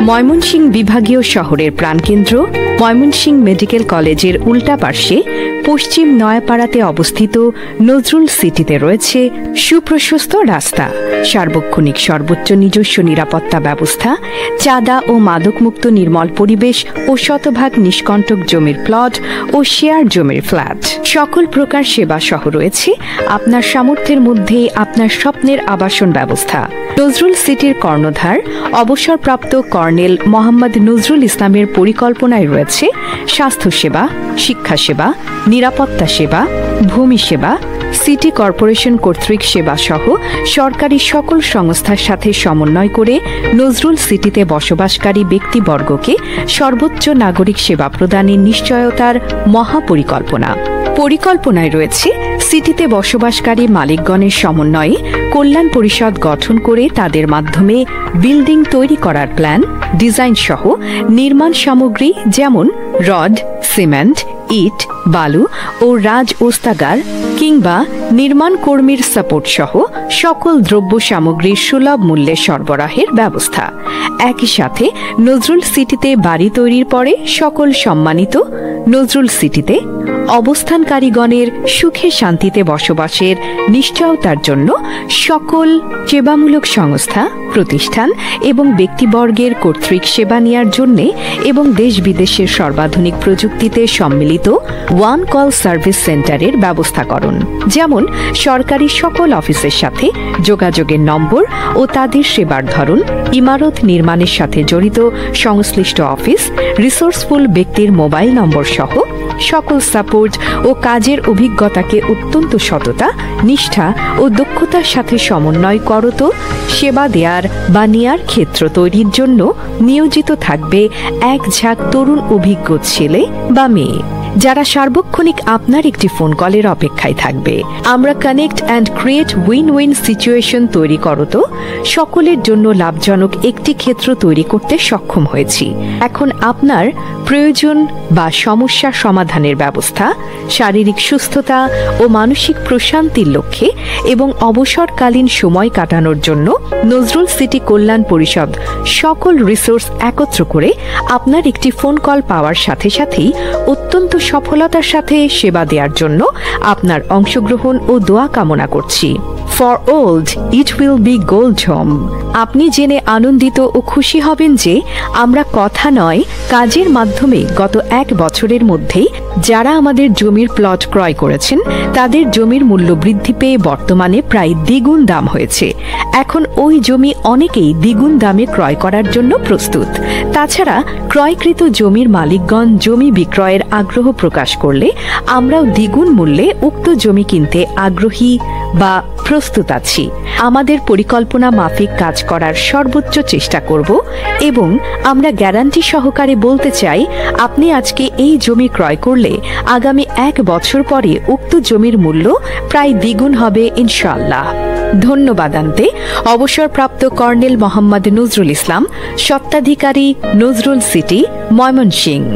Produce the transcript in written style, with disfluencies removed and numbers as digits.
ময়মনসিংহ বিভাগীয় শহরের প্রাণকেন্দ্র ময়মনসিংহ মেডিকেল কলেজের উল্টা পার্শ্বে পশ্চিম নয়াপাড়াতে অবস্থিত নজরুল সিটিতে রয়েছে সুপ্রশস্ত রাস্তা, সার্বক্ষণিক সর্বোচ্চ নিজস্ব নিরাপত্তা ব্যবস্থা, চাঁদা ও মাদকমুক্ত নির্মল পরিবেশ ও শতভাগ নিষ্কণ্টক জমির প্লট ও শেয়ার জমির ফ্ল্যাট। সকল প্রকার সেবা সহ রয়েছে আপনার সামর্থ্যের মধ্যে আপনার স্বপ্নের আবাসন ব্যবস্থা। নজরুল সিটির কর্ণধার অবসরপ্রাপ্ত কর্নেল মোহাম্মদ নজরুল ইসলামের পরিকল্পনায় রয়েছে স্বাস্থ্যসেবা, শিক্ষাসেবা, নিরাপত্তা সেবা, ভূমি সেবা, সিটি কর্পোরেশন কর্তৃক সেবা সহ সরকারি সকল সংস্থার সাথে সমন্বয় করে নজরুল সিটিতে বসবাসকারী ব্যক্তিবর্গকে সর্বোচ্চ নাগরিক সেবা প্রদানের নিশ্চয়তার মহাপরিকল্পনা। পরিকল্পনায় রয়েছে সিটিতে বসবাসকারী মালিকগণের সমন্বয়ে কল্যাণ পরিষদ গঠন করে তাদের মাধ্যমে বিল্ডিং তৈরি করার প্ল্যান, ডিজাইন সহ নির্মাণ সামগ্রী যেমন রড, সিমেন্ট, ইট, বালু ও রাজ ওস্তাগার কিংবা নির্মাণ কর্মীর সাপোর্ট সহ সকল দ্রব্য সামগ্রীর সুলভ মূল্যে সরবরাহের ব্যবস্থা। একই সাথে নজরুল সিটিতে বাড়ি তৈরির পরে সকল সম্মানিত নজরুল সিটিতে অবস্থানকারীগণের সুখে শান্তিতে বসবাসের নিশ্চয়তার জন্য সকল সেবামূলক সংস্থা, প্রতিষ্ঠান এবং ব্যক্তিবর্গের কর্তৃক সেবা নেওয়ার জন্য এবং দেশ বিদেশের সর্বাধুনিক প্রযুক্তিতে সম্মিলিত ওয়ান কল সার্ভিস সেন্টারের ব্যবস্থাকরণ, যেমন সরকারি সকল অফিসের সাথে যোগাযোগের নম্বর ও তাদের সেবার ধরন, ইমারত নির্মাণের সাথে জড়িত সংশ্লিষ্ট অফিস, রিসোর্সফুল ব্যক্তির মোবাইল নম্বর সহ সকল সাপোর্ট ও কাজের অভিজ্ঞতাকে অত্যন্ত সততা, নিষ্ঠা ও দক্ষতার সাথে সমন্বয় করত সেবা দেয়ার বা নেয়ার ক্ষেত্র তৈরির জন্য নিয়োজিত থাকবে এক ঝাঁক তরুণ অভিজ্ঞ ছেলে বা মেয়ে, যারা সার্বক্ষণিক আপনার একটি ফোন কলের অপেক্ষায় থাকবে। আমরা connect and create win win situation তৈরি করত সকলের জন্য লাভজনক একটি ক্ষেত্র তৈরি করতে সক্ষম হয়েছি। এখন আপনার প্রয়োজন বা সমস্যা সমাধানের ব্যবস্থা, শারীরিক সুস্থতা ও মানসিক প্রশান্তির লক্ষ্যে এবং অবসরকালীন সময় কাটানোর জন্য নজরুল সিটি কল্যাণ পরিষদ সকল রিসোর্স একত্র করে আপনার একটি ফোন কল পাওয়ার সাথে সাথেই অত্যন্ত সফলতার সাথে সেবা দেওয়ার জন্য আপনার অংশগ্রহণ ও দোয়া কামনা করছি। For old it will be gold home. আপনি জেনে আনন্দিত ও খুশি হবেন যে আমরা কথা নয়, কাজের মাধ্যমে গত 1 বছরের মধ্যেই যারা আমাদের জমির প্লট ক্রয় করেছেন তাদের জমির মূল্য বৃদ্ধি পেয়ে বর্তমানে প্রায় দ্বিগুণ দাম হয়েছে। এখন ওই জমি অনেকেই দ্বিগুণ দামে ক্রয় করার জন্য প্রস্তুত। তাছাড়া ক্রয়কৃত জমির মালিকগণ জমি বিক্রয়ের আগ্রহ প্রকাশ করলে আমরাও দ্বিগুণ মূল্যে উক্ত জমি কিনতে আগ্রহী বা প্রস্তুত আছি। আমাদের পরিকল্পনা মাফিক কাজ করার সর্বোচ্চ চেষ্টা করব এবং আমরা গ্যারান্টি সহকারে বলতে চাই, আপনি আজকে এই জমি ক্রয় করলে আগামী 1 বছর পরে উক্ত জমির মূল্য প্রায় দ্বিগুণ হবে ইনশাআল্লাহ। ধন্যবাদান্তে অবসরপ্রাপ্ত কর্নেল মোহাম্মদ নজরুল ইসলাম, স্বত্বাধিকারী, নজরুল সিটি, ময়মনসিংহ।